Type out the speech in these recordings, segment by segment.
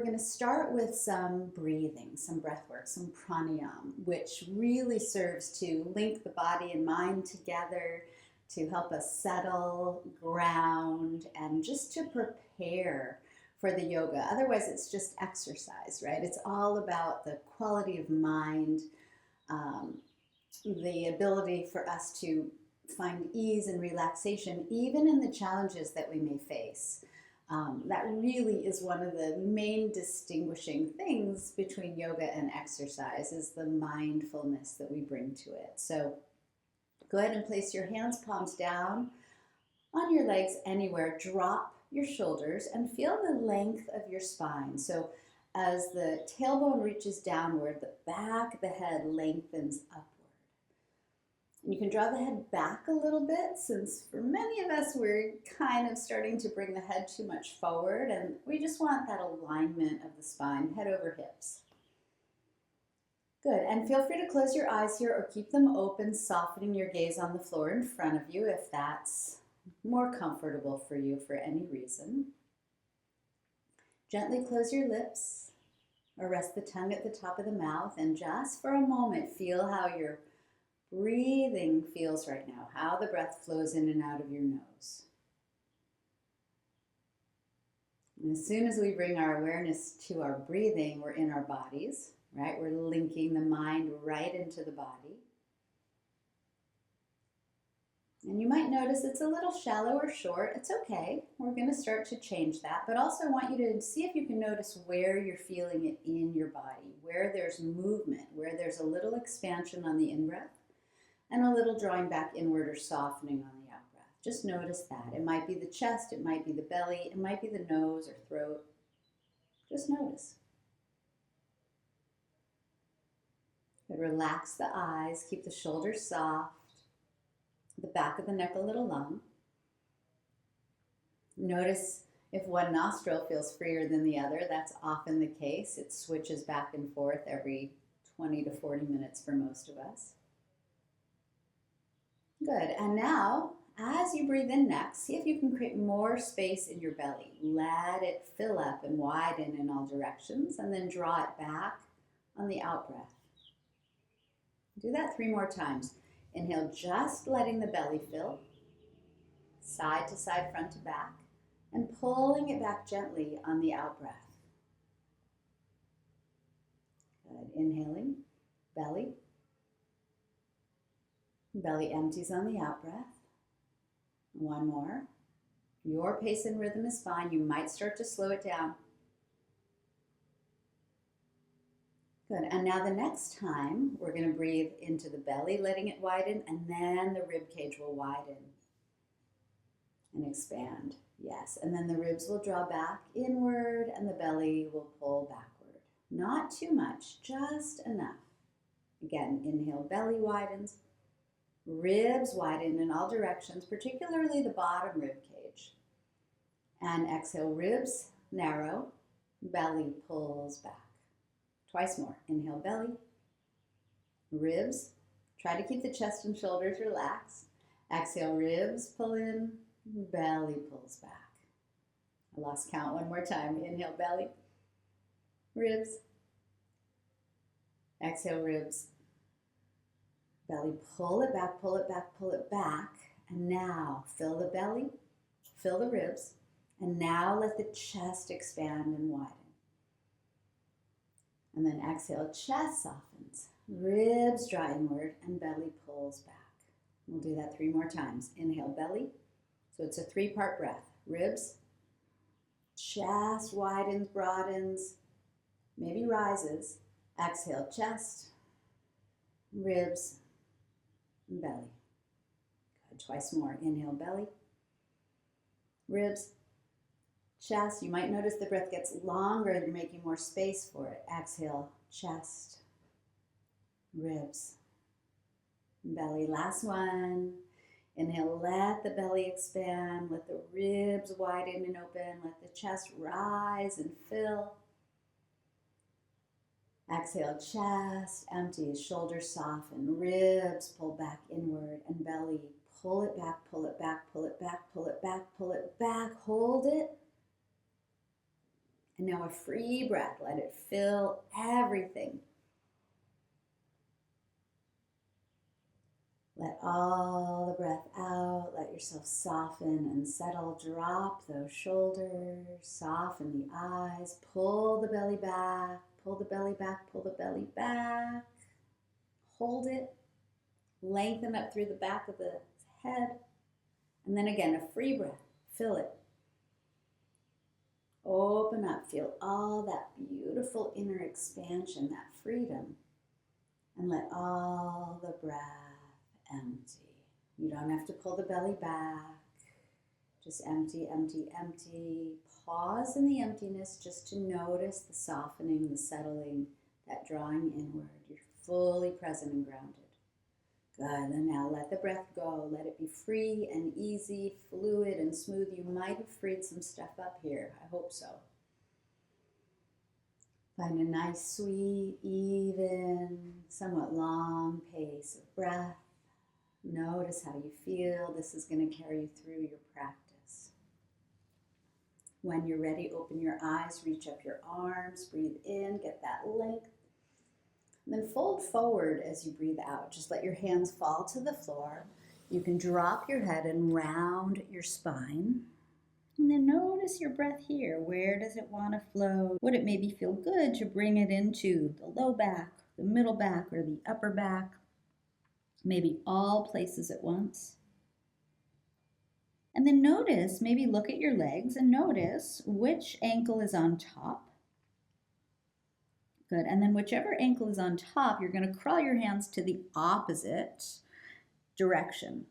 we're going to start with some breathing, some breath work, some pranayama, which really serves to link the body and mind together, to help us settle, ground, and just to prepare for the yoga. Otherwise, it's just exercise, right? It's all about the quality of mind, the ability for us to find ease and relaxation, even in the challenges that we may face. That really is one of the main distinguishing things between yoga and exercise, is the mindfulness that we bring to it. So go ahead and place your hands, palms down on your legs anywhere. Drop your shoulders and feel the length of your spine. So as the tailbone reaches downward, the back of the head lengthens upward. And you can draw the head back a little bit, since for many of us, we're kind of starting to bring the head too much forward, and we just want that alignment of the spine, head over hips. Good, and feel free to close your eyes here or keep them open, softening your gaze on the floor in front of you if that's more comfortable for you for any reason. Gently close your lips or rest the tongue at the top of the mouth, and just for a moment, feel how your breathing feels right now, how the breath flows in and out of your nose. And as soon as we bring our awareness to our breathing, we're in our bodies, right? We're linking the mind right into the body. And you might notice it's a little shallow or short. It's okay. We're going to start to change that. But also I want you to see if you can notice where you're feeling it in your body, where there's movement, where there's a little expansion on the in-breath, and a little drawing back inward or softening on the out-breath. Just notice that. It might be the chest, it might be the belly, it might be the nose or throat. Just notice. Good. Relax the eyes, keep the shoulders soft, the back of the neck a little long. Notice if one nostril feels freer than the other. That's often the case. It switches back and forth every 20 to 40 minutes for most of us. Good, and now, as you breathe in next, see if you can create more space in your belly. Let it fill up and widen in all directions, and then draw it back on the out-breath. Do that 3 more times. Inhale, just letting the belly fill, side to side, front to back, and pulling it back gently on the out-breath. Good, inhaling, belly. Belly empties on the out-breath. One more. Your pace and rhythm is fine. You might start to slow it down. Good, and now the next time, we're going to breathe into the belly, letting it widen, and then the rib cage will widen and expand. Yes, and then the ribs will draw back inward and the belly will pull backward. Not too much, just enough. Again, inhale, belly widens. Ribs widen in all directions, particularly the bottom rib cage. And exhale, ribs narrow, belly pulls back. Twice more. Inhale, belly, ribs. Try to keep the chest and shoulders relaxed. Exhale, ribs pull in, belly pulls back. I lost count. One more time. Inhale, belly, ribs. Exhale, ribs. Belly, pull it back, pull it back, pull it back. And now fill the belly, fill the ribs, and now let the chest expand and widen. And then exhale, chest softens, ribs draw inward, and belly pulls back. We'll do that 3 more times. Inhale, belly. So it's a 3-part breath. Ribs, chest widens, broadens, maybe rises. Exhale, chest, ribs, and belly. Good. Twice more. Inhale, belly, ribs, chest. You might notice the breath gets longer and you're making more space for it. Exhale, chest, ribs, belly. Last one. Inhale, let the belly expand, let the ribs widen and open, let the chest rise and fill. Exhale, chest empties, shoulders soften, ribs pull back inward, and belly pull it back, pull it back, pull it back, pull it back, pull it back. Hold it. And now a free breath. Let it fill everything. Let all the breath out. Let yourself soften and settle. Drop those shoulders. Soften the eyes. Pull the belly back. Pull the belly back. Pull the belly back. Hold it. Lengthen up through the back of the head. And then again, a free breath. Fill it. Open up. Feel all that beautiful inner expansion, that freedom. And let all the breath empty. You don't have to pull the belly back. Just empty, empty, empty. Pause in the emptiness just to notice the softening, the settling, that drawing inward. You're fully present and grounded. Good. And now let the breath go. Let it be free and easy, fluid and smooth. You might have freed some stuff up here. I hope so. Find a nice, sweet, even, somewhat long pace of breath. Notice how you feel. This is going to carry you through your practice. When you're ready, open your eyes, reach up your arms, breathe in, get that length. And then fold forward as you breathe out. Just let your hands fall to the floor. You can drop your head and round your spine. And then notice your breath here. Where does it want to flow? Would it maybe feel good to bring it into the low back, the middle back, or the upper back? Maybe all places at once. And then notice, maybe look at your legs and notice which ankle is on top. Good. And then whichever ankle is on top, you're going to crawl your hands to the opposite direction.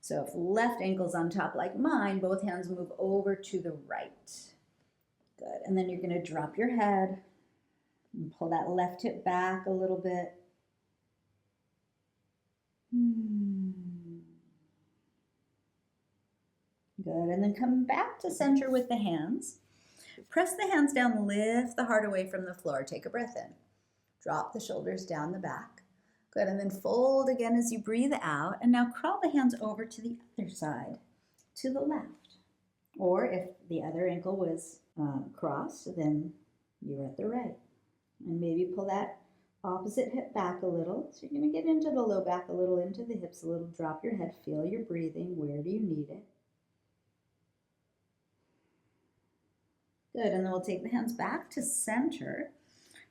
So if left ankle's on top like mine, both hands move over to the right. Good. And then you're going to drop your head and pull that left hip back a little bit. Good. And then come back to center with the hands. Press the hands down, lift the heart away from the floor. Take a breath in. Drop the shoulders down the back. Good. And then fold again as you breathe out. And now crawl the hands over to the other side, to the left. Or if the other ankle was crossed, then you're at the right. And maybe pull that opposite hip back a little. So you're going to get into the low back a little, into the hips a little. Drop your head. Feel your breathing. Where do you need it? Good, and then we'll take the hands back to center.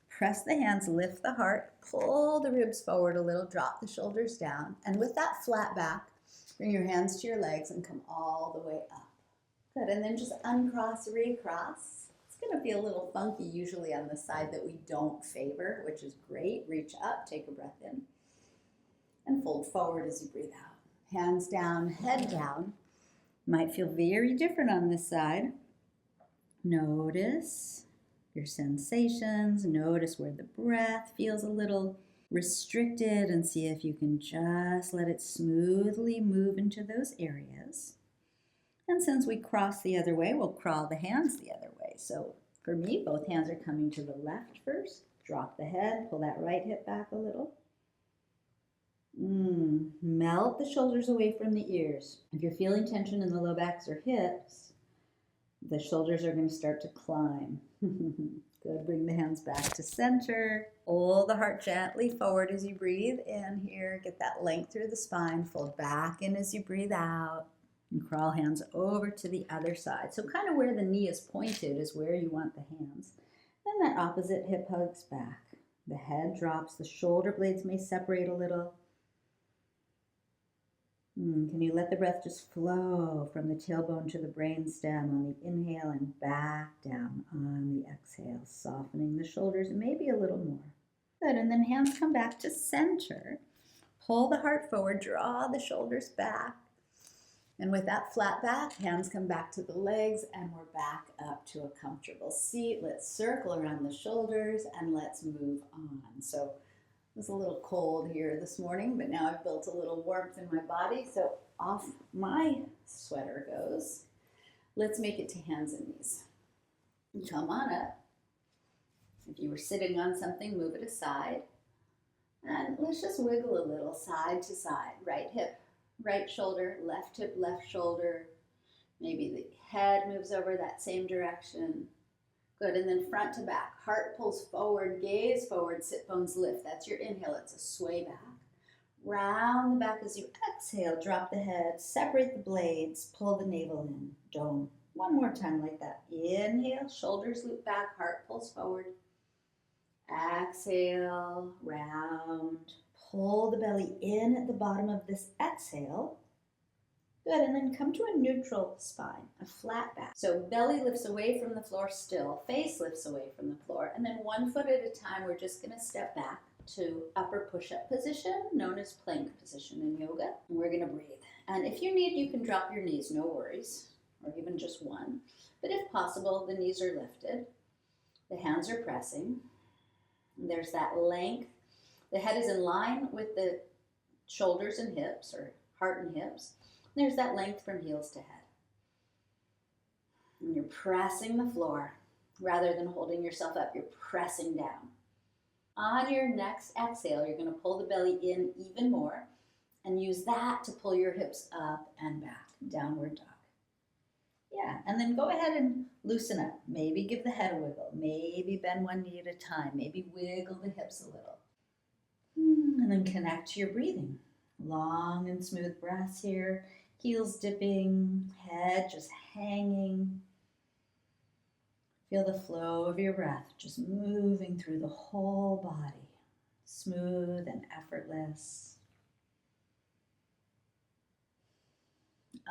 Press the hands, lift the heart, pull the ribs forward a little, drop the shoulders down. And with that flat back, bring your hands to your legs and come all the way up. Good, and then just uncross, recross. It's gonna feel a little funky usually on the side that we don't favor, which is great. Reach up, take a breath in, and fold forward as you breathe out. Hands down, head down. Might feel very different on this side. Notice your sensations. Notice where the breath feels a little restricted and see if you can just let it smoothly move into those areas. And since we cross the other way, we'll crawl the hands the other way. So for me, both hands are coming to the left first. Drop the head, pull that right hip back a little. Melt the shoulders away from the ears. If you're feeling tension in the low backs or hips, the shoulders are going to start to climb. Good. Bring the hands back to center. Pull the heart gently forward as you breathe in here. Get that length through the spine. Fold back in as you breathe out. And crawl hands over to the other side. So kind of where the knee is pointed is where you want the hands. Then that opposite hip hugs back. The head drops. The shoulder blades may separate a little. Can you let the breath just flow from the tailbone to the brainstem on the inhale and back down on the exhale, softening the shoulders maybe a little more. Good, and then hands come back to center. Pull the heart forward, draw the shoulders back. And with that flat back, hands come back to the legs and we're back up to a comfortable seat. Let's circle around the shoulders and let's move on. So it was a little cold here this morning, but now I've built a little warmth in my body, so off my sweater goes. Let's make it to hands and knees. Come on up. If you were sitting on something, move it aside. And let's just wiggle a little side to side. Right hip, right shoulder, left hip, left shoulder. Maybe the head moves over that same direction. Good, and then front to back. Heart pulls forward, gaze forward, sit bones lift. That's your inhale, it's a sway back. Round the back as you exhale, drop the head, separate the blades, pull the navel in, dome. One more time like that. Inhale, shoulders loop back, heart pulls forward. Exhale, round. Pull the belly in at the bottom of this exhale. Good, and then come to a neutral spine, a flat back. So belly lifts away from the floor still, face lifts away from the floor, and then 1 foot at a time, we're just gonna step back to upper push-up position, known as plank position in yoga. And we're gonna breathe. And if you need, you can drop your knees, no worries, or even just one. But if possible, the knees are lifted, the hands are pressing, and there's that length. The head is in line with the shoulders and hips, or heart and hips. There's that length from heels to head. And you're pressing the floor. Rather than holding yourself up, you're pressing down. On your next exhale, you're going to pull the belly in even more and use that to pull your hips up and back, downward dog. Yeah, and then go ahead and loosen up. Maybe give the head a wiggle. Maybe bend one knee at a time. Maybe wiggle the hips a little. And then connect to your breathing. Long and smooth breaths here. Heels dipping, head just hanging. Feel the flow of your breath just moving through the whole body. Smooth and effortless.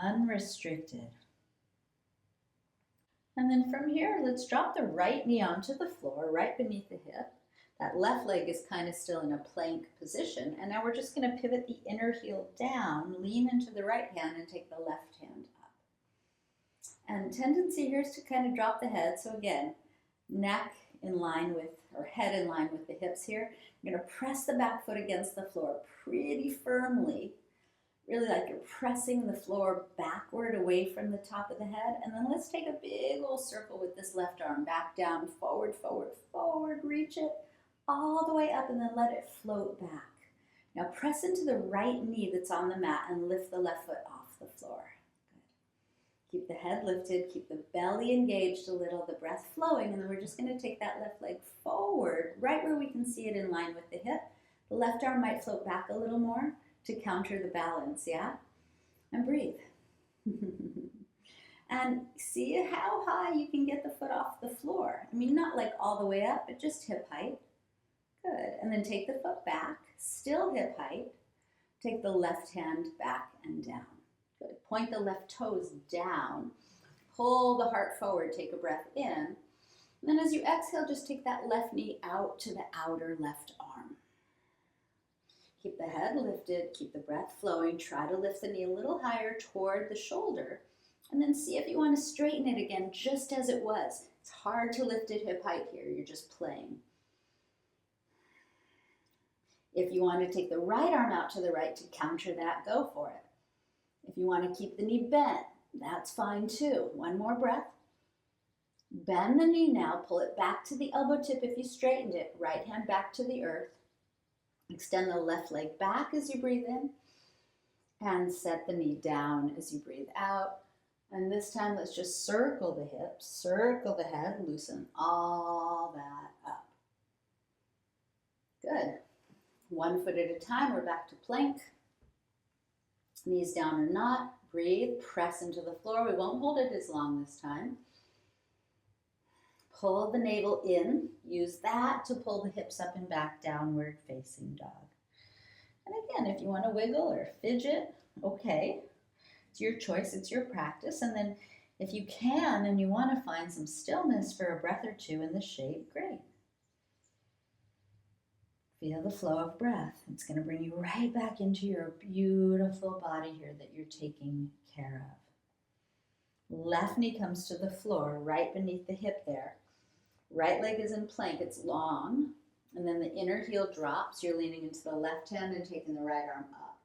Unrestricted. And then from here, let's drop the right knee onto the floor, right beneath the hip. That left leg is kind of still in a plank position. And now we're just going to pivot the inner heel down, lean into the right hand, and take the left hand up. And tendency here is to kind of drop the head. So again, neck in line with, or head in line with the hips here. You're going to press the back foot against the floor pretty firmly. Really like you're pressing the floor backward away from the top of the head. And then let's take a big old circle with this left arm. Back down, forward, forward, forward. Reach it all the way up and then let it float back. Now press into the right knee that's on the mat and lift the left foot off the floor. Good. Keep the head lifted, keep the belly engaged a little, the breath flowing, and then we're just going to take that left leg forward, right where we can see it in line with the hip. The left arm might float back a little more to counter the balance, yeah? And breathe. And see how high you can get the foot off the floor. I mean, not like all the way up, but just hip height. Good. And then take the foot back, still hip height. Take the left hand back and down. Good. Point the left toes down. Pull the heart forward. Take a breath in. And then as you exhale, just take that left knee out to the outer left arm. Keep the head lifted. Keep the breath flowing. Try to lift the knee a little higher toward the shoulder. And then see if you want to straighten it again just as it was. It's hard to lift it hip height here. You're just playing. If you want to take the right arm out to the right to counter that, go for it. If you want to keep the knee bent, that's fine too. One more breath. Bend the knee now. Pull it back to the elbow tip if you straightened it. Right hand back to the earth. Extend the left leg back as you breathe in. And set the knee down as you breathe out. And this time, let's just circle the hips, circle the head, loosen all that up. Good. 1 foot at a time, we're back to plank. Knees down or not, breathe, press into the floor. We won't hold it as long this time. Pull the navel in, use that to pull the hips up and back, downward facing dog. And again, if you want to wiggle or fidget, okay. It's your choice, it's your practice. And then if you can and you want to find some stillness for a breath or two in the shade, great. Feel the flow of breath. It's going to bring you right back into your beautiful body here that you're taking care of. Left knee comes to the floor, right beneath the hip there. Right leg is in plank, it's long. And then the inner heel drops. You're leaning into the left hand and taking the right arm up.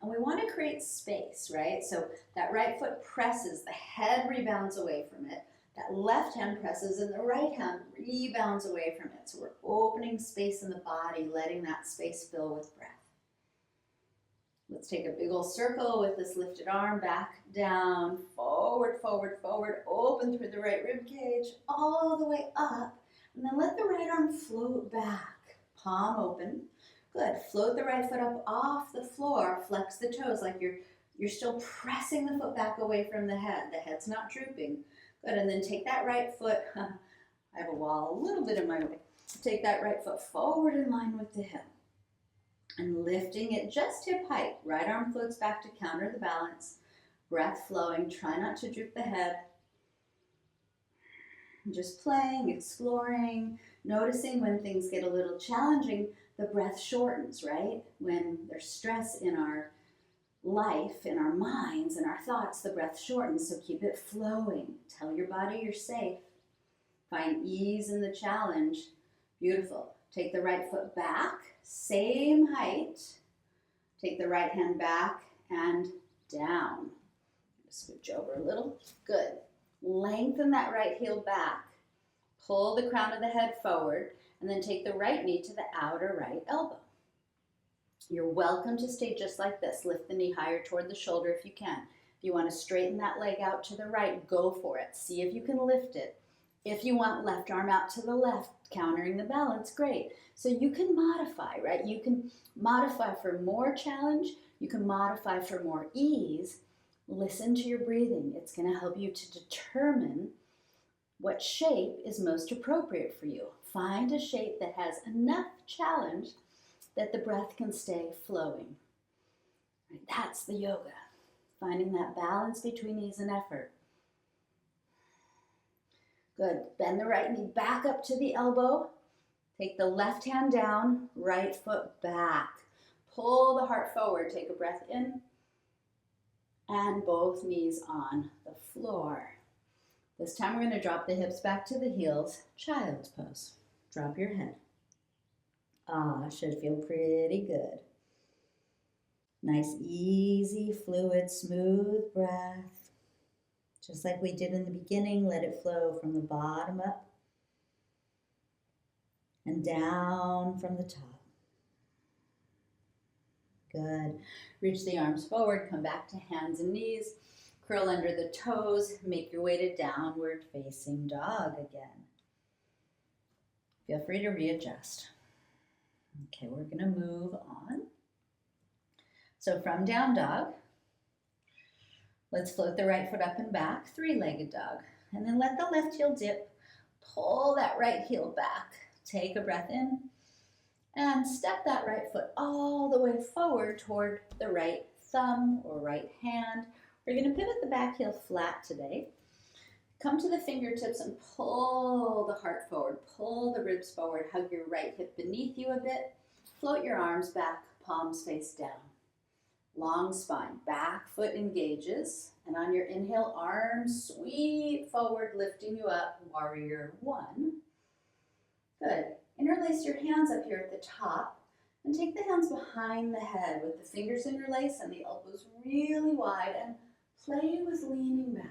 And we want to create space, right? So that right foot presses, the head rebounds away from it. That left hand presses and the right hand rebounds away from it. So we're opening space in the body, letting that space fill with breath. Let's take a big old circle with this lifted arm, back, down, forward, forward, forward, open through the right rib cage, all the way up, and then let the right arm float back, palm open. Good, float the right foot up off the floor, flex the toes like you're still pressing the foot back away from the head's not drooping. Good, and then take that right foot, I have a wall a little bit in my way, take that right foot forward in line with the hip. And lifting it just hip height. Right arm floats back to counter the balance. Breath flowing. Try not to droop the head. Just playing, exploring, noticing when things get a little challenging, the breath shortens, right? When there's stress in our life, in our minds, in our thoughts, the breath shortens, so keep it flowing. Tell your body you're safe. Find ease in the challenge. Beautiful. Take the right foot back, same height. Take the right hand back and down. Switch over a little. Good. Lengthen that right heel back. Pull the crown of the head forward, and then take the right knee to the outer right elbow. You're welcome to stay just like this. Lift the knee higher toward the shoulder if you can. If you want to straighten that leg out to the right, go for it. See if you can lift it. If you want left arm out to the left, countering the balance, great. So you can modify, right? You can modify for more challenge. You can modify for more ease. Listen to your breathing. It's going to help you to determine what shape is most appropriate for you. Find a shape that has enough challenge that the breath can stay flowing. Right? That's the yoga. Finding that balance between ease and effort. Good. Bend the right knee back up to the elbow. Take the left hand down, right foot back. Pull the heart forward. Take a breath in. And both knees on the floor. This time we're going to drop the hips back to the heels. Child's pose. Drop your head. Should feel pretty good. Nice, easy, fluid, smooth breath. Just like we did in the beginning, let it flow from the bottom up and down from the top. Good. Reach the arms forward, come back to hands and knees. Curl under the toes, make your way to downward facing dog again. Feel free to readjust. Okay, we're gonna move on. So from down dog, let's float the right foot up and back, three-legged dog. And then let the left heel dip. Pull that right heel back. Take a breath in. And step that right foot all the way forward toward the right thumb or right hand. We're going to pivot the back heel flat today. Come to the fingertips and pull the heart forward. Pull the ribs forward. Hug your right hip beneath you a bit. Float your arms back, palms face down. Long spine, back foot engages, and on your inhale, arms sweep forward, lifting you up, warrior one. Good. Interlace your hands up here at the top, and take the hands behind the head with the fingers interlaced and the elbows really wide, and play with leaning back.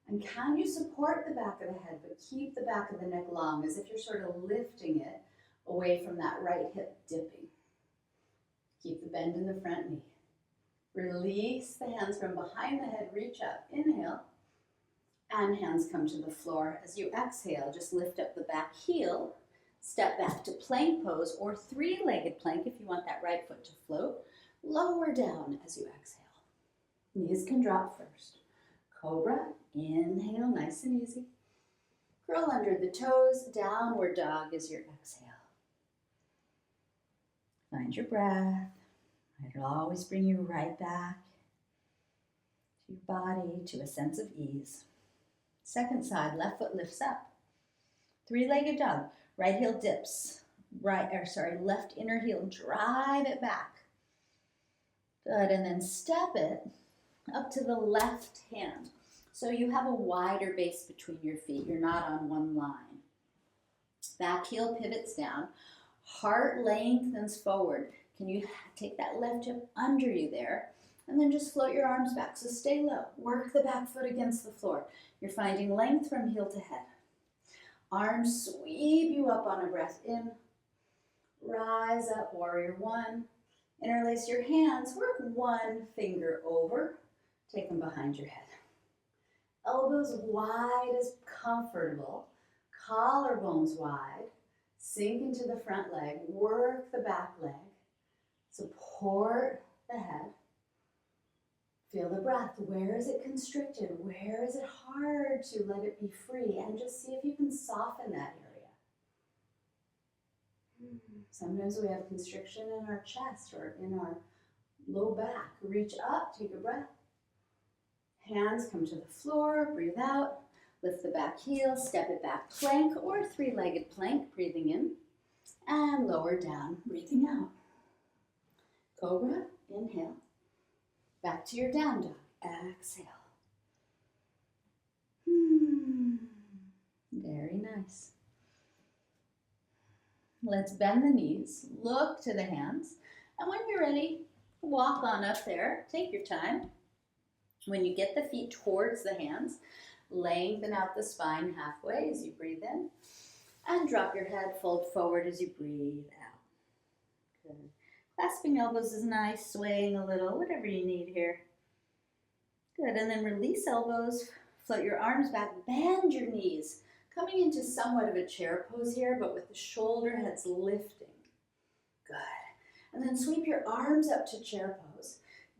And can you support the back of the head, but keep the back of the neck long, as if you're sort of lifting it away from that right hip dipping. Keep the bend in the front knee. Release the hands from behind the head, reach up, inhale, and hands come to the floor. As you exhale, just lift up the back heel, step back to plank pose or three-legged plank if you want that right foot to float. Lower down as you exhale. Knees can drop first. Cobra, inhale, nice and easy. Curl under the toes, downward dog is your exhale. Find your breath. It'll always bring you right back to your body, to a sense of ease. Second side, left foot lifts up. Three-legged dog, right heel dips. Left inner heel, drive it back. Good, and then step it up to the left hand. So you have a wider base between your feet. You're not on one line. Back heel pivots down. Heart lengthens forward. Can you take that left hip under you there? And then just float your arms back. So stay low. Work the back foot against the floor. You're finding length from heel to head. Arms sweep you up on a breath in. Rise up, warrior one. Interlace your hands, work one finger over, take them behind your head. Elbows wide as comfortable, collarbones wide, sink into the front leg, work the back leg, support the head. Feel the breath. Where is it constricted? Where is it hard to let it be free? And just see if you can soften that area. Sometimes we have constriction in our chest or in our low back. Reach up, take a breath. Hands come to the floor, breathe out. Lift the back heel, step it back, plank or three-legged plank, breathing in. And lower down, breathing out. Cobra, inhale. Back to your down dog, exhale. Very nice. Let's bend the knees, look to the hands, and when you're ready, walk on up there. Take your time. When you get the feet towards the hands, lengthen out the spine halfway as you breathe in, and drop your head, fold forward as you breathe out. Good. Clasping elbows is nice, swaying a little, whatever you need here. Good, and then release elbows, float your arms back, bend your knees, coming into somewhat of a chair pose here, but with the shoulder heads lifting. Good. And then sweep your arms up to chair pose.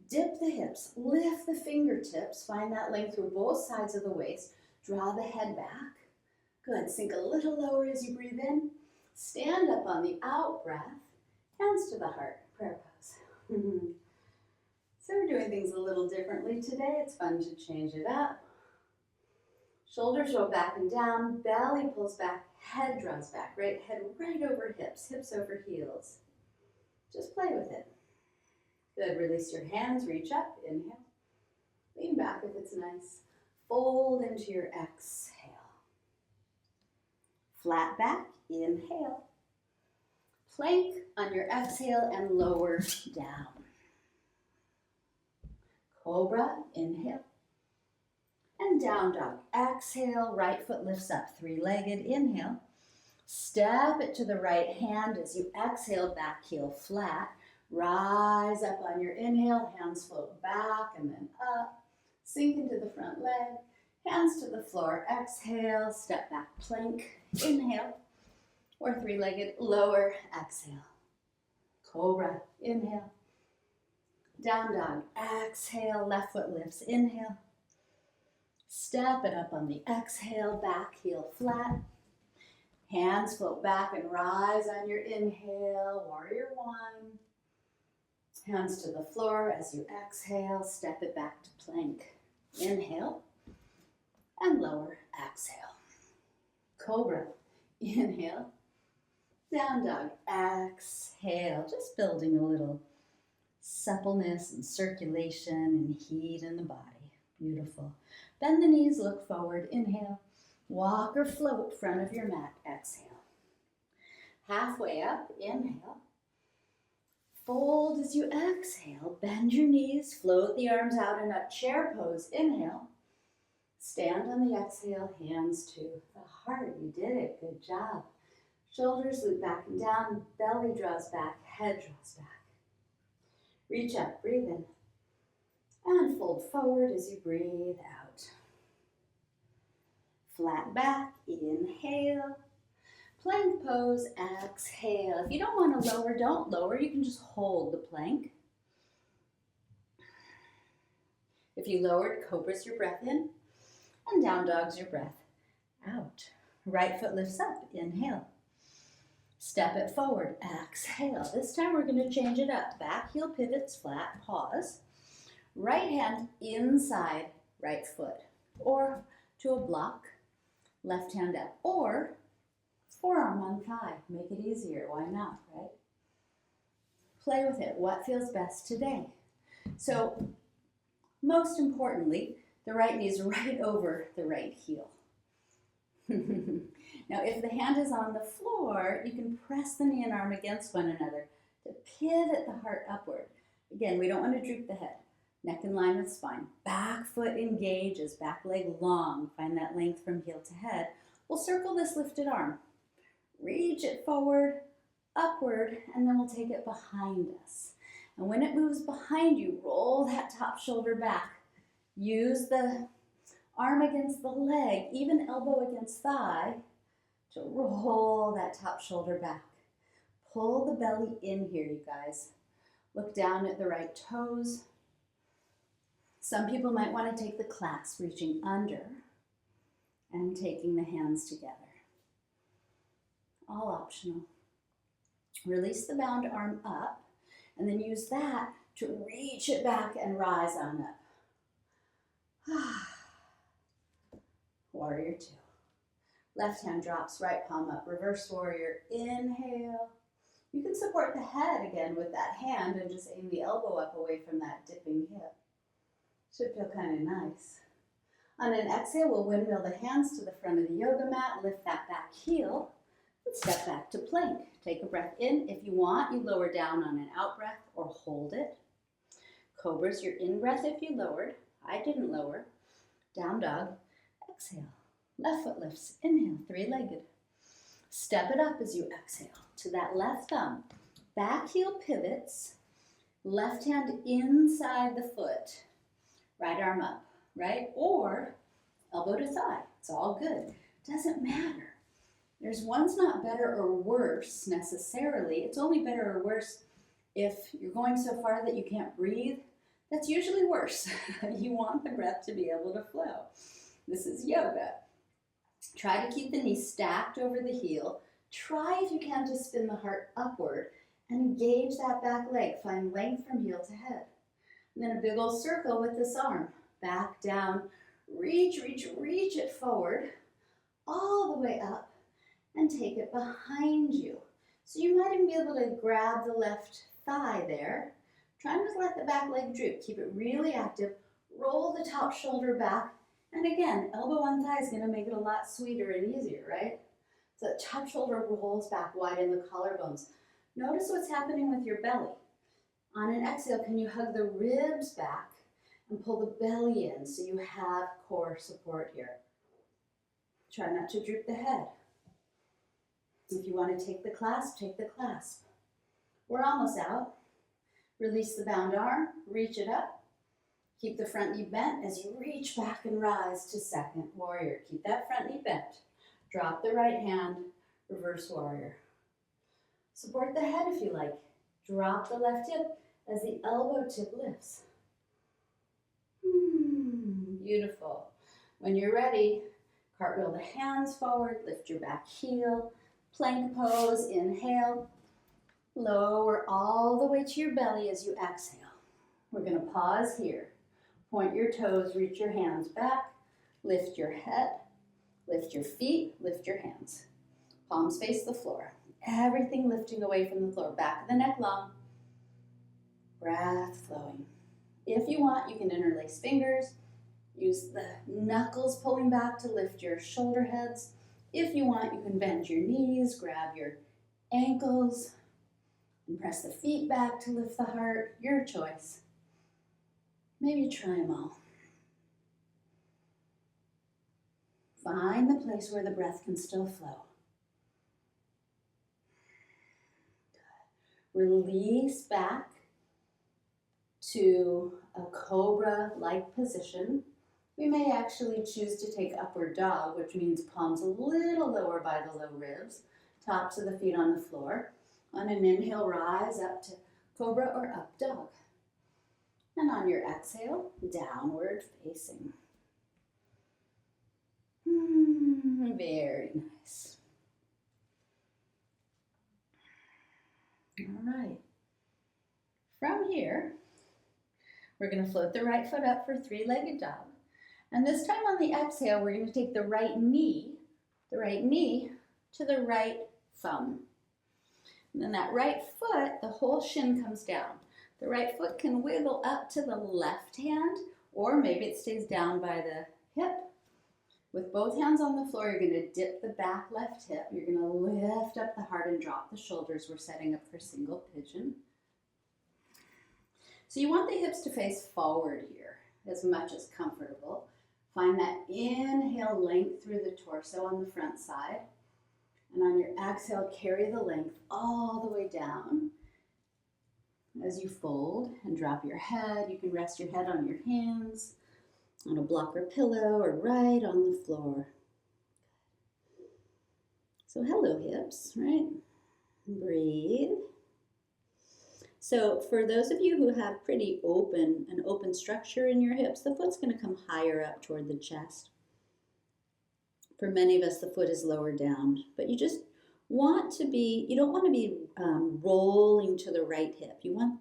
Dip the hips, lift the fingertips, find that length through both sides of the waist. Draw the head back. Good, sink a little lower as you breathe in. Stand up on the out breath, hands to the heart, prayer pose. So we're doing things a little differently today. It's fun to change it up. Shoulders roll back and down, belly pulls back, head draws back, right head right over hips, hips over heels. Just play with it. Good, release your hands, reach up, inhale. Lean back if it's nice. Fold into your exhale. Flat back, inhale. Plank on your exhale and lower down. Cobra, inhale. And down dog, exhale, right foot lifts up, three-legged, inhale. Step it to the right hand as you exhale, back heel flat. Rise up on your inhale, hands float back and then up. Sink into the front leg, hands to the floor, exhale, step back, plank, inhale. Or three-legged, lower, exhale. Cobra, inhale. Down dog, exhale, left foot lifts, inhale. Step it up on the exhale, back heel flat. Hands float back and rise on your inhale, warrior one. Hands to the floor as you exhale, step it back to plank. Inhale and lower, exhale. Cobra, inhale. Down dog, exhale. Just building a little suppleness and circulation and heat in the body. Beautiful. Bend the knees, look forward, inhale. Walk or float front of your mat, exhale. Halfway up, inhale. Fold as you exhale, bend your knees, float the arms out in up, chair pose, inhale. Stand on the exhale, hands to the heart. You did it, good job. Shoulders loop back and down, belly draws back, head draws back. Reach up, breathe in. And fold forward as you breathe out. Flat back, inhale. Plank pose, exhale. If you don't want to lower, don't lower. You can just hold the plank. If you lowered, cobra's your breath in. And down dog's your breath out. Right foot lifts up, inhale. Step it forward, exhale. This time we're going to change it up. Back heel pivots flat, pause. Right hand inside right foot. Or to a block, left hand up. Or forearm on thigh. Make it easier. Why not, right? Play with it. What feels best today? So, most importantly, the right knee is right over the right heel. Now, if the hand is on the floor, you can press the knee and arm against one another to pivot the heart upward. Again, we don't want to droop the head. Neck in line with spine. Back foot engages, back leg long. Find that length from heel to head. We'll circle this lifted arm. Reach it forward, upward, and then we'll take it behind us. And when it moves behind you, roll that top shoulder back. Use the arm against the leg, even elbow against thigh, to roll that top shoulder back. Pull the belly in here, you guys. Look down at the right toes. Some people might want to take the clasp, reaching under and taking the hands together. All optional. Release the bound arm up, and then use that to reach it back and rise on up. Warrior two. Left hand drops, right palm up. Reverse warrior, inhale. You can support the head again with that hand and just aim the elbow up away from that dipping hip. Should feel kind of nice. On an exhale, we'll windmill the hands to the front of the yoga mat, lift that back heel, and step back to plank. Take a breath in. If you want, you lower down on an out breath or hold it. Cobra's your in breath if you lowered. I didn't lower. Down dog. Exhale. Left foot lifts. Inhale, three-legged. Step it up as you exhale to that left thumb. Back heel pivots. Left hand inside the foot. Right arm up, right? Or elbow to thigh. It's all good. Doesn't matter. One's not better or worse necessarily. It's only better or worse if you're going so far that you can't breathe. That's usually worse. You want the breath to be able to flow. This is yoga. Try to keep the knee stacked over the heel. Try, if you can, to spin the heart upward and engage that back leg. Find length from heel to head. And then a big old circle with this arm. Back, down, reach, reach, reach it forward, all the way up, and take it behind you. So you might even be able to grab the left thigh there. Try not to let the back leg droop. Keep it really active. Roll the top shoulder back. And again, elbow on thigh is going to make it a lot sweeter and easier, right? So the top shoulder rolls back, widen the collarbones. Notice what's happening with your belly. On an exhale, can you hug the ribs back and pull the belly in so you have core support here? Try not to droop the head. If you want to take the clasp, take the clasp. We're almost out. Release the bound arm, reach it up. Keep the front knee bent as you reach back and rise to second warrior. Keep that front knee bent. Drop the right hand, reverse warrior. Support the head if you like. Drop the left hip as the elbow tip lifts. Beautiful. When you're ready, cartwheel the hands forward, lift your back heel, plank pose, inhale. Lower all the way to your belly as you exhale. We're going to pause here. Point your toes, reach your hands back, lift your head, lift your feet, lift your hands. Palms face the floor. Everything lifting away from the floor. Back of the neck long. Breath flowing. If you want, you can interlace fingers. Use the knuckles pulling back to lift your shoulder heads. If you want, you can bend your knees, grab your ankles, and press the feet back to lift the heart. Your choice. Maybe try them all. Find the place where the breath can still flow. Release back to a cobra-like position. We may actually choose to take upward dog, which means palms a little lower by the low ribs, tops of the feet on the floor. On an inhale, rise up to cobra or up dog. And on your exhale, downward facing. Very nice. All right. From here, we're going to float the right foot up for three-legged dog. And this time on the exhale, we're going to take the right knee to the right thumb. And then that right foot, the whole shin comes down. The right foot can wiggle up to the left hand, or maybe it stays down by the hip. With both hands on the floor, you're going to dip the back left hip. You're going to lift up the heart and drop the shoulders. We're setting up for single pigeon. So you want the hips to face forward here as much as comfortable. Find that inhale length through the torso on the front side. And on your exhale, carry the length all the way down. As you fold and drop your head, you can rest your head on your hands, on a block or pillow, or right on the floor. So hello, hips, right? Breathe. So for those of you who have an open structure in your hips, the foot's going to come higher up toward the chest. For many of us, the foot is lower down, but you don't want to be rolling to the right hip. You want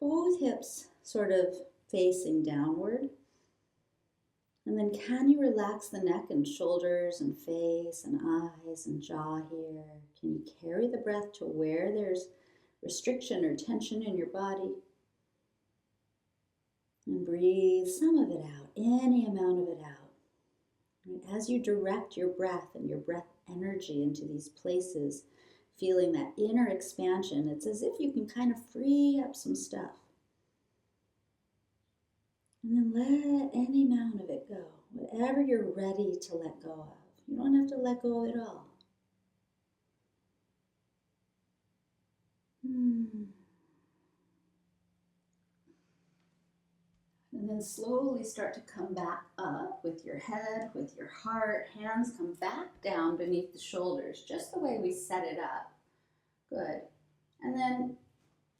both hips sort of facing downward. And then can you relax the neck and shoulders and face and eyes and jaw here? Can you carry the breath to where there's restriction or tension in your body? And breathe some of it out, any amount of it out. And as you direct your breath and your breath energy into these places, feeling that inner expansion, it's as if you can kind of free up some stuff. And then let any amount of it go, whatever you're ready to let go of. You don't have to let go of it all. And then slowly start to come back up with your head, with your heart. Hands come back down beneath the shoulders, just the way we set it up. Good. And then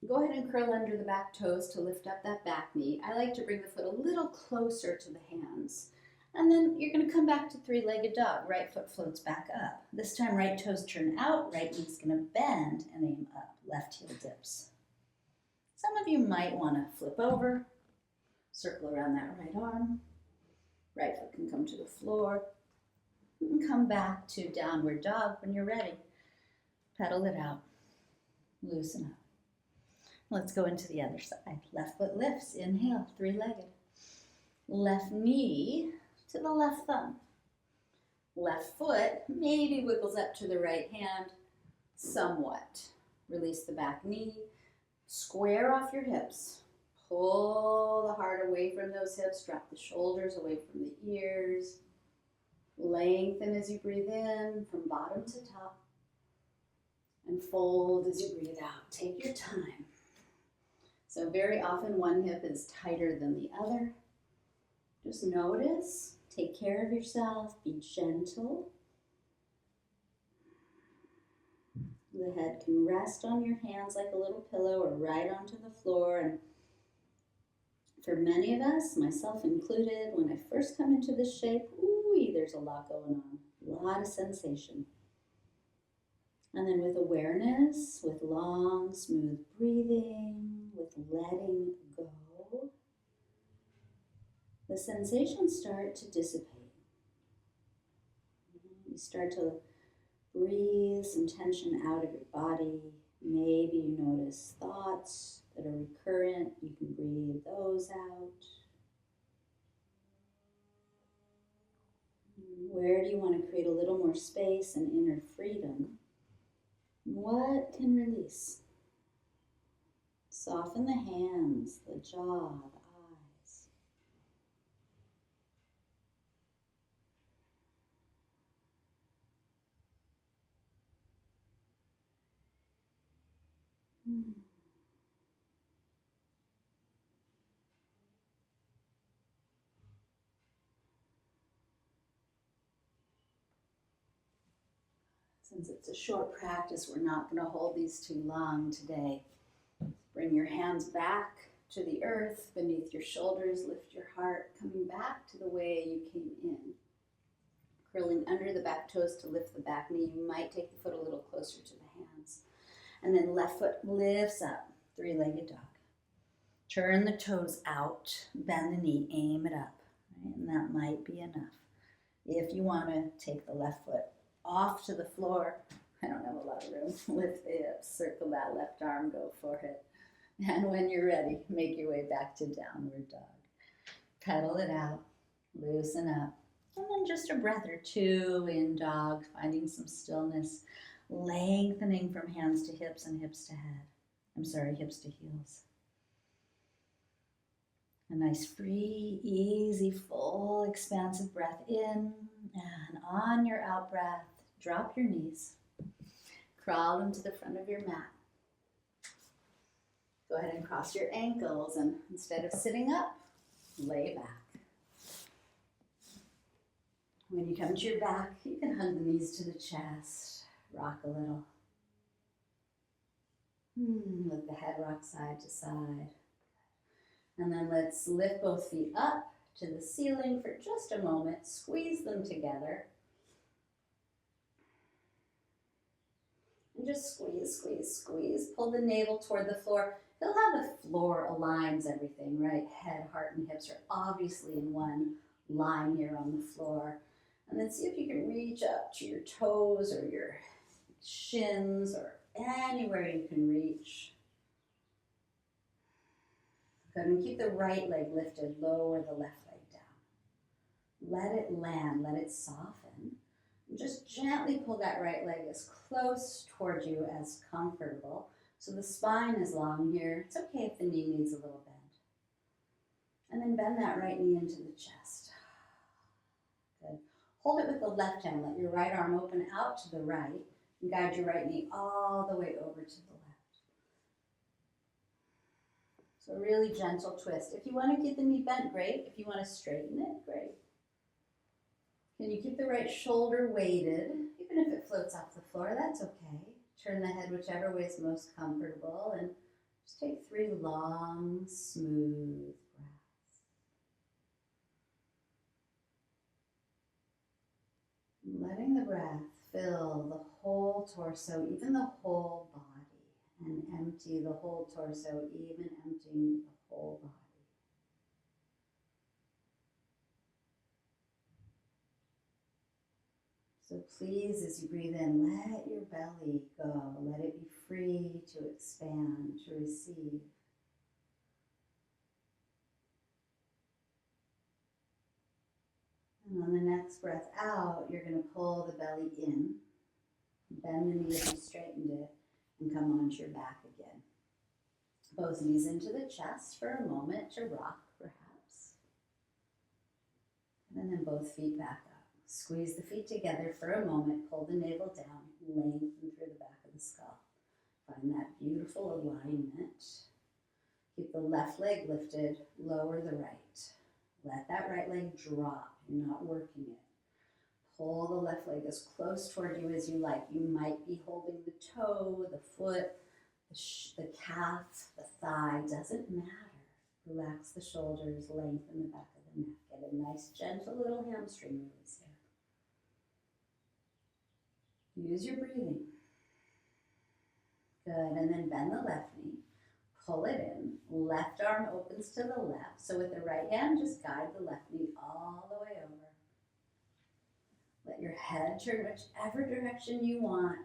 go ahead and curl under the back toes to lift up that back knee. I like to bring the foot a little closer to the hands. And then you're going to come back to three-legged dog. Right foot floats back up. This time right toes turn out, right knee's going to bend and aim up. Left heel dips. Some of you might want to flip over, circle around that right arm. Right foot can come to the floor. And come back to downward dog when you're ready. Pedal it out. Loosen up. Let's go into the other side. Left foot lifts, inhale, three-legged. Left knee to the left thumb. Left foot maybe wiggles up to the right hand somewhat. Release the back knee. Square off your hips. Pull the heart away from those hips. Drop the shoulders away from the ears. Lengthen as you breathe in from bottom to top. And fold as you breathe out. Take your time. So very often one hip is tighter than the other. Just notice, take care of yourself, be gentle. The head can rest on your hands like a little pillow or right onto the floor. And for many of us, myself included, when I first come into this shape, there's a lot going on, a lot of sensation. And then with awareness, with long, smooth breathing, with letting go, the sensations start to dissipate. You start to breathe some tension out of your body. Maybe you notice thoughts that are recurrent. You can breathe those out. Where do you want to create a little more space and inner freedom? What can release? Soften the hands, the jaw, the eyes. Since it's a short practice, we're not going to hold these too long today. Bring your hands back to the earth, beneath your shoulders, lift your heart, coming back to the way you came in. Curling under the back toes to lift the back knee. You might take the foot a little closer to the hands. And then left foot lifts up, three-legged dog. Turn the toes out, bend the knee, aim it up. Right? And that might be enough. If you want to take the left foot off to the floor, I don't have a lot of room. Lift the hips, circle that left arm, go for it. And when you're ready, make your way back to downward dog. Pedal it out, loosen up. And then just a breath or two in dog, finding some stillness, lengthening from hands to hips and hips to head. Hips to heels. A nice free, easy, full, expansive breath in. And on your out breath, drop your knees. Crawl into the front of your mat. Go ahead and cross your ankles, and instead of sitting up, lay back. When you come to your back, you can hug the knees to the chest, rock a little. Let the head rock side to side. And then let's lift both feet up to the ceiling for just a moment. Squeeze them together. And just squeeze, squeeze, squeeze. Pull the navel toward the floor. Feel how the floor aligns everything, right? Head, heart, and hips are obviously in one line here on the floor. And then see if you can reach up to your toes or your shins or anywhere you can reach. Good, and keep the right leg lifted, lower the left leg down. Let it land, let it soften. And just gently pull that right leg as close toward you as comfortable. So the spine is long here. It's okay if the knee needs a little bend. And then bend that right knee into the chest. Good. Hold it with the left hand. Let your right arm open out to the right. And guide your right knee all the way over to the left. So a really gentle twist. If you want to keep the knee bent, great. If you want to straighten it, great. Can you keep the right shoulder weighted? Even if it floats off the floor, that's okay. Turn the head whichever way is most comfortable, and just take 3 long, smooth breaths. Letting the breath fill the whole torso, even the whole body. And empty the whole torso, even emptying the whole body. So please, as you breathe in, let your belly go. Let it be free to expand, to receive. And on the next breath out, you're going to pull the belly in. Bend the knee if you straightened it. And come onto your back again. Both knees into the chest for a moment to rock, perhaps. And then both feet back up. Squeeze the feet together for a moment. Pull the navel down. Lengthen through the back of the skull. Find that beautiful alignment. Keep the left leg lifted. Lower the right. Let that right leg drop. You're not working it. Pull the left leg as close toward you as you like. You might be holding the toe, the foot, the calf, the thigh. Doesn't matter. Relax the shoulders, lengthen the back of the neck. Get a nice, gentle little hamstring release here. Use your breathing. Good, and then bend the left knee. Pull it in. Left arm opens to the left. So with the right hand, just guide the left knee all the way over. Let your head turn whichever direction you want.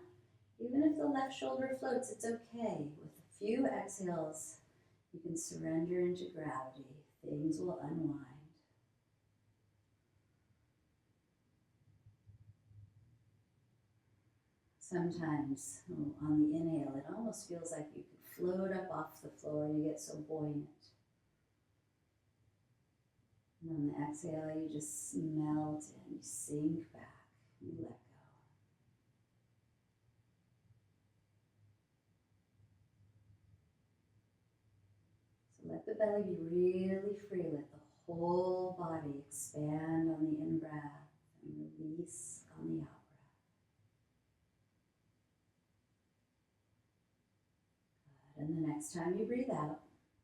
Even if the left shoulder floats, it's okay. With a few exhales, you can surrender into gravity. Things will unwind. Sometimes on the inhale, it almost feels like you could float up off the floor. You get so buoyant. And on the exhale, you just melt in, you sink back. You let go. So let the belly be really free. Let the whole body expand on the in-breath and release on the out-breath. Good. And the next time you breathe out,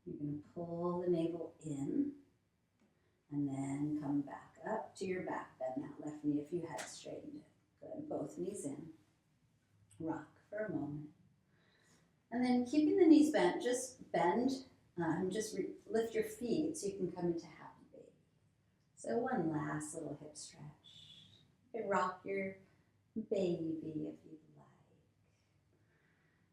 you're going to pull the navel in and then come back up to your back. Bend that left knee if you had straightened it. Good. Both knees in. Rock for a moment. And then keeping the knees bent, just bend and just lift your feet so you can come into happy baby. So one last little hip stretch. You can rock your baby if you'd like.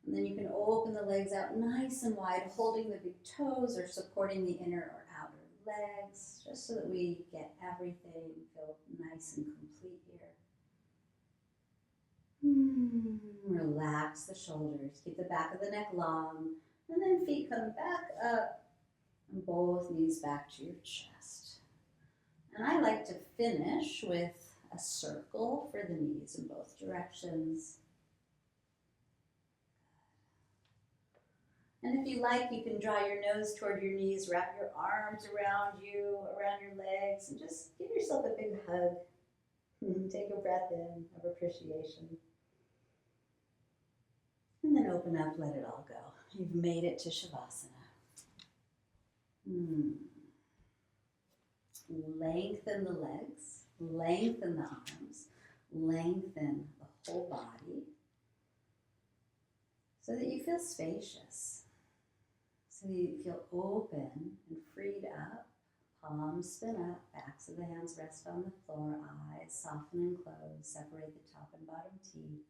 And then you can open the legs out nice and wide, holding the big toes or supporting the inner or outer legs, just so that we get everything feel nice and complete here. Relax the shoulders, keep the back of the neck long, and then feet come back up and both knees back to your chest. And I like to finish with a circle for the knees in both directions. And if you like, you can draw your nose toward your knees, wrap your arms around you, around your legs, and just give yourself a big hug. Take a breath in of appreciation. And then open up, let it all go. You've made it to Shavasana. Lengthen the legs, lengthen the arms, lengthen the whole body so that you feel spacious, so that you feel open and freed up. Palms spin up, backs of the hands rest on the floor, eyes soften and close, separate the top and bottom teeth.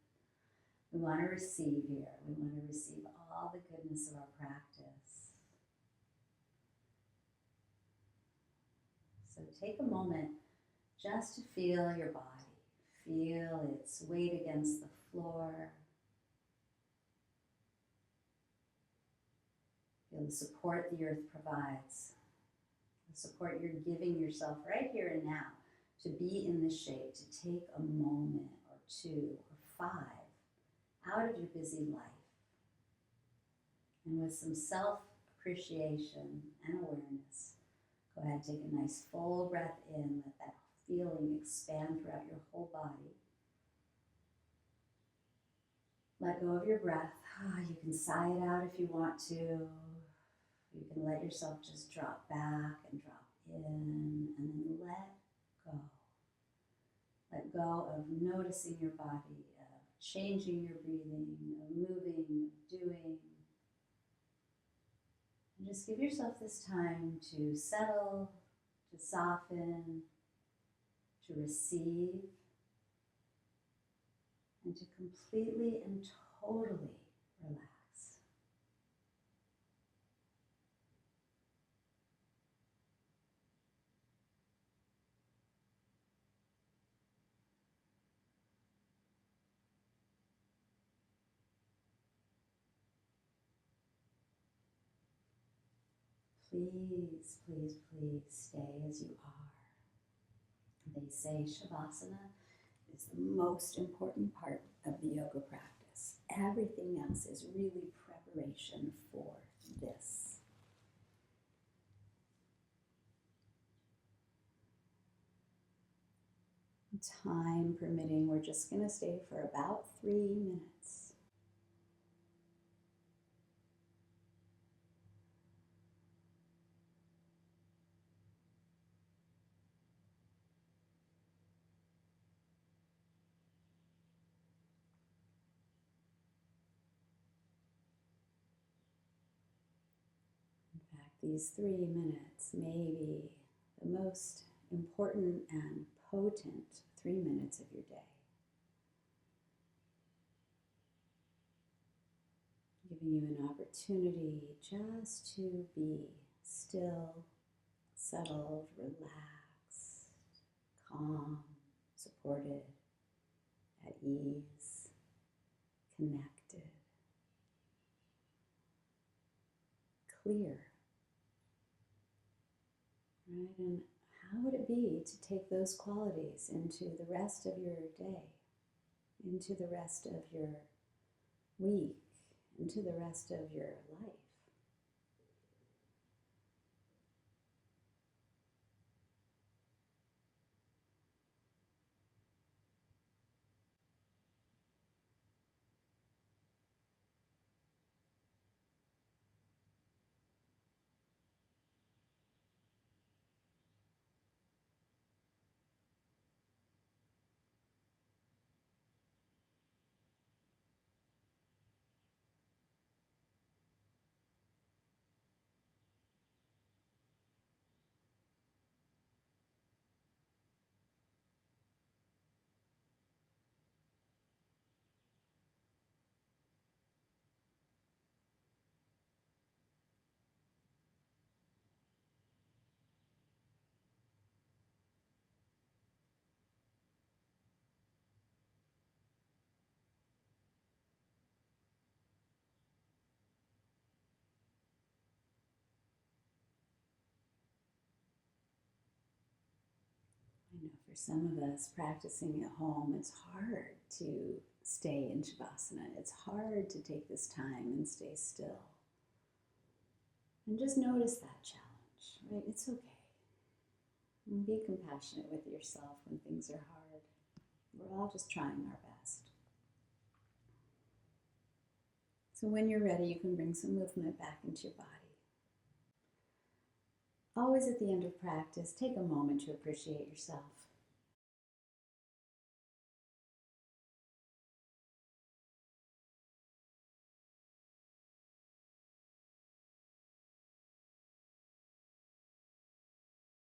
We want to receive here. We want to receive all the goodness of our practice. So take a moment just to feel your body. Feel its weight against the floor. Feel the support the earth provides. The support you're giving yourself right here and now to be in this shape, to take a moment or 2 or 5 out of your busy life. And with some self-appreciation and awareness, go ahead and take a nice full breath in. Let that feeling expand throughout your whole body. Let go of your breath. You can sigh it out if you want to. You can let yourself just drop back and drop in, and then let go. Let go of noticing your body, of changing your breathing, of moving, of doing. And just give yourself this time to settle, to soften, to receive, and to completely and totally relax. Please, please, please stay as you are. They say Shavasana is the most important part of the yoga practice. Everything else is really preparation for this. Time permitting, we're just going to stay for about 3 minutes. In fact, these 3 minutes may be the most important and potent 3 minutes of your day. Giving you an opportunity just to be still, settled, relaxed, calm, supported, at ease, connected, clear. Right? And how would it be to take those qualities into the rest of your day, into the rest of your week, into the rest of your life? I know for some of us practicing at home, it's hard to stay in Shavasana. It's hard to take this time and stay still. And just notice that challenge, right? It's okay. And be compassionate with yourself when things are hard. We're all just trying our best. So when you're ready, you can bring some movement back into your body. Always at the end of practice, take a moment to appreciate yourself.